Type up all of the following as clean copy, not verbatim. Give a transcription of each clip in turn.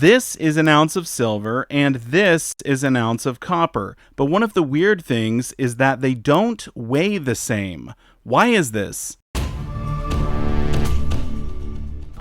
This is an ounce of silver, and this is an ounce of copper. But one of the weird things is that they don't weigh the same. Why is this?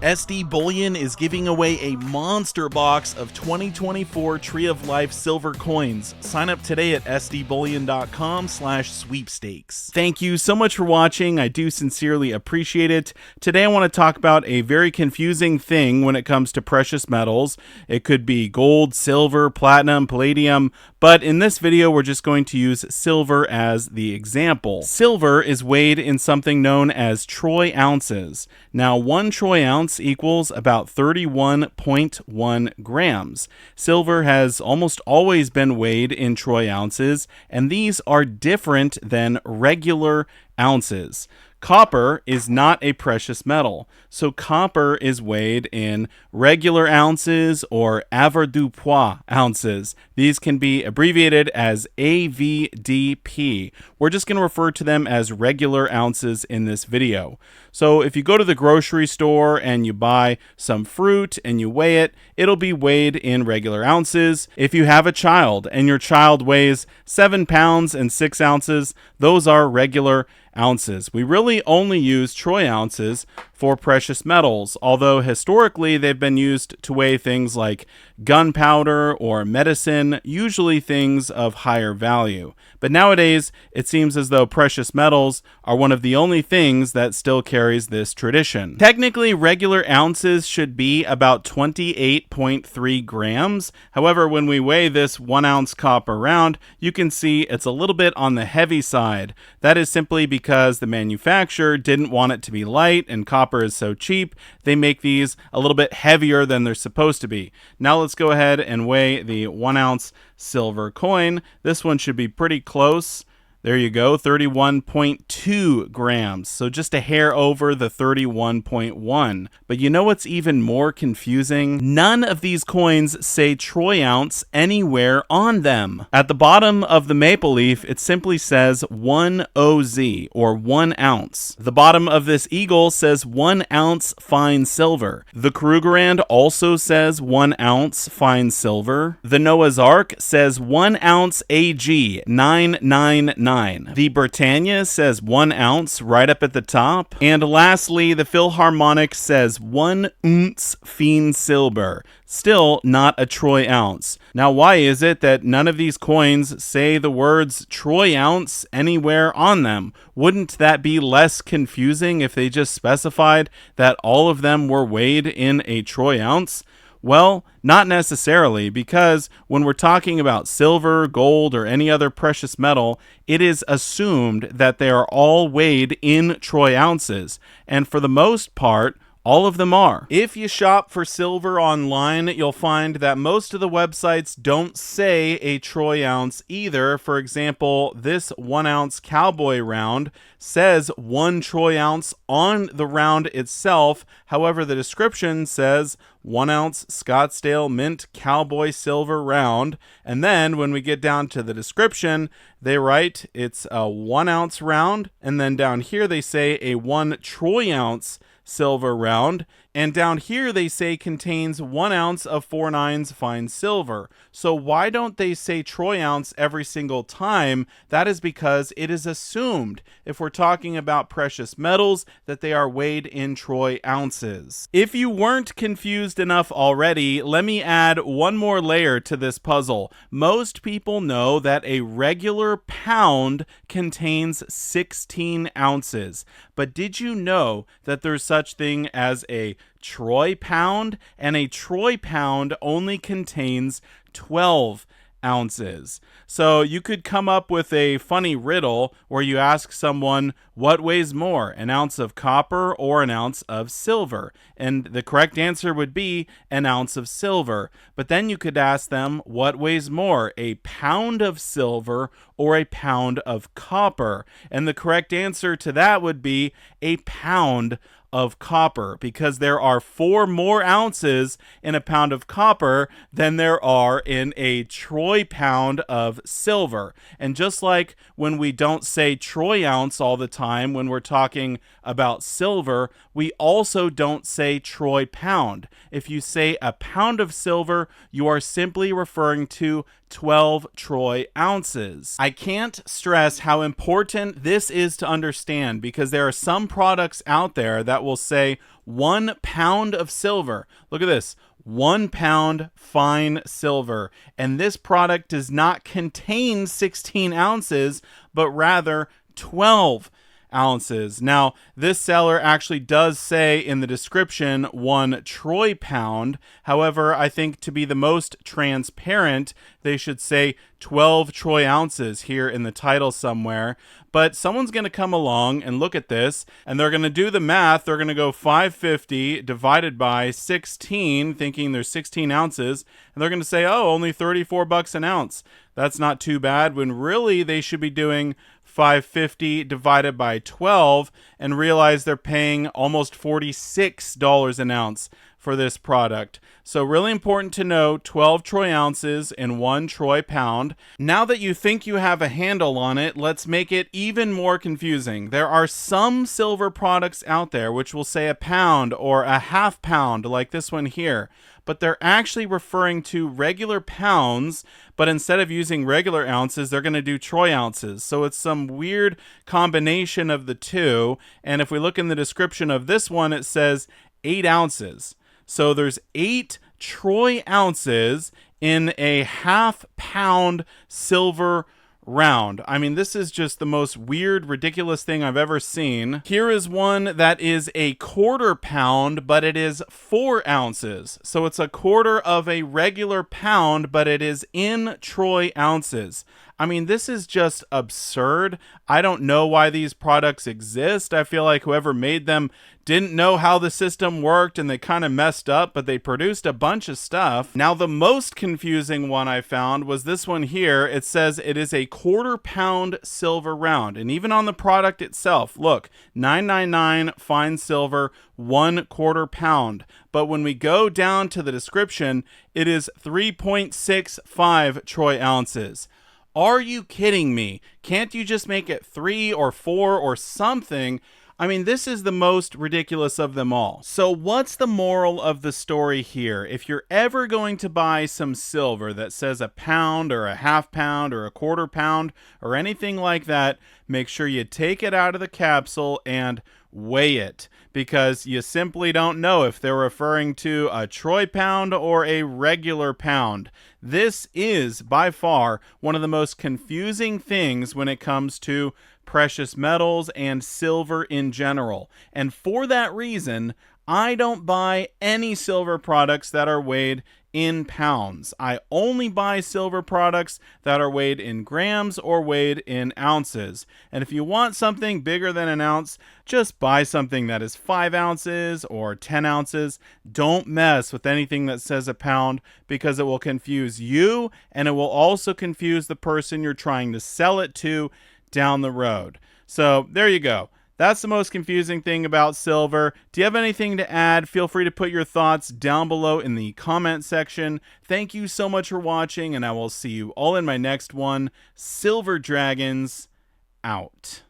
SD Bullion is giving away a monster box of 2024 Tree of Life silver coins. Sign up today at sdbullion.com/sweepstakes. Thank you so much for watching. I do sincerely appreciate it. Today I want to talk about a very confusing thing when it comes to precious metals. It could be gold, silver, platinum, palladium, but in this video we're just going to use silver as the example. Silver is weighed in something known as troy ounces. Now, 1 troy ounce equals about 31.1 grams. Silver has almost always been weighed in troy ounces, and these are different than regular ounces. Copper is not a precious metal, so copper is weighed in regular ounces or avoirdupois ounces. These can be abbreviated as AVDP. We're just going to refer to them as regular ounces in this video. So if you go to the grocery store and you buy some fruit and you weigh it, it'll be weighed in regular ounces. If you have a child and your child weighs 7 pounds and 6 ounces, those are regular ounces. We really only use troy ounces for precious metals, although historically they've been used to weigh things like gunpowder or medicine, usually things of higher value. But nowadays, it seems as though precious metals are one of the only things that still carries this tradition. Technically, regular ounces should be about 28.3 grams. However, when we weigh this 1 ounce copper round, you can see it's a little bit on the heavy side. That is simply because the manufacturer didn't want it to be light, and copper is so cheap, they make these a little bit heavier than they're supposed to be. Now let's go ahead and weigh the 1 ounce silver coin. This one should be pretty close. There you go, 31.2 grams. So just a hair over the 31.1. But you know what's even more confusing? None of these coins say troy ounce anywhere on them. At the bottom of the maple leaf, it simply says 1 OZ, or 1 ounce. The bottom of this eagle says 1 ounce fine silver. The Krugerrand also says 1 ounce fine silver. The Noah's Ark says 1 ounce AG 999. The Britannia says 1 ounce right up at the top. And lastly, the Philharmonic says 1 ounce fine silver. Still not a troy ounce. Now, why is it that none of these coins say the words troy ounce anywhere on them? Wouldn't that be less confusing if they just specified that all of them were weighed in a troy ounce? Well, not necessarily, because when we're talking about silver, gold, or any other precious metal, it is assumed that they are all weighed in troy ounces, and for the most part, all of them are. If you shop for silver online, you'll find that most of the websites don't say a troy ounce either. For example, this 1 ounce cowboy round says 1 troy ounce on the round itself. However, the description says 1 ounce Scottsdale mint cowboy silver round. And then when we get down to the description, they write it's a 1 ounce round. And then down here they say a 1 troy ounce silver round, and down here they say contains 1 ounce of 4/9 fine silver. So why don't they say troy ounce every single time? That is because it is assumed, if we're talking about precious metals, that they are weighed in troy ounces. If you weren't confused enough already, let me add one more layer to this puzzle. Most people know that a regular pound contains 16 ounces, but did you know that there's such thing as a troy pound, and a troy pound only contains 12 ounces. So you could come up with a funny riddle where you ask someone, what weighs more, an ounce of copper or an ounce of silver? And the correct answer would be an ounce of silver. But then you could ask them, what weighs more, a pound of silver or a pound of copper? And the correct answer to that would be a pound of copper, because there are 4 more ounces in a pound of copper than there are in a troy pound of silver. And just like when we don't say troy ounce all the time when we're talking about silver, we also don't say troy pound. If you say a pound of silver, you are simply referring to 12 troy ounces. I can't stress how important this is to understand, because there are some products out there that will say 1 pound of silver. Look at this. 1 pound fine silver. And this product does not contain 16 ounces, but rather 12 ounces. Now, this seller actually does say in the description 1 troy pound. However, I think to be the most transparent, they should say 12 troy ounces here in the title somewhere. But someone's going to come along and look at this, and they're going to do the math. They're going to go 550 divided by 16, thinking there's 16 ounces, and they're going to say, oh, only 34 bucks an ounce. That's not too bad, when really they should be doing 550 divided by 12 and realize they're paying almost $46 an ounce for this product. So really important to know, 12 troy ounces in 1 troy pound. Now that you think you have a handle on it, let's make it even more confusing. There are some silver products out there which will say a pound or a half pound, like this one here, but they're actually referring to regular pounds, but instead of using regular ounces, they're going to do troy ounces. So it's some weird combination of the two. And if we look in the description of this one, it says 8 ounces. So there's 8 troy ounces in a half pound silver round. I mean, this is just the most weird, ridiculous thing I've ever seen. Here is one that is a quarter pound, but it is 4 ounces. So it's a quarter of a regular pound, but it is in troy ounces. I mean, this is just absurd. I don't know why these products exist. I feel like whoever made them didn't know how the system worked and they kind of messed up, but they produced a bunch of stuff. Now, the most confusing one I found was this one here. It says it is a quarter pound silver round. And even on the product itself, look, 999 fine silver, 1 quarter pound. But when we go down to the description, it is 3.65 troy ounces. Are you kidding me? Can't you just make it 3 or 4 or something? I mean, this is the most ridiculous of them all. So what's the moral of the story here? If you're ever going to buy some silver that says a pound or a half pound or a quarter pound or anything like that, make sure you take it out of the capsule and weigh it, because you simply don't know if they're referring to a troy pound or a regular pound. This is by far one of the most confusing things when it comes to precious metals and silver in general. And for that reason, I don't buy any silver products that are weighed in pounds. I only buy silver products that are weighed in grams or weighed in ounces. And if you want something bigger than an ounce, just buy something that is 5 ounces or 10 ounces. Don't mess with anything that says a pound, because it will confuse you, and it will also confuse the person you're trying to sell it to down the road. So there you go. That's the most confusing thing about silver. Do you have anything to add? Feel free to put your thoughts down below in the comment section. Thank you so much for watching, and I will see you all in my next one. Silver Dragons, out.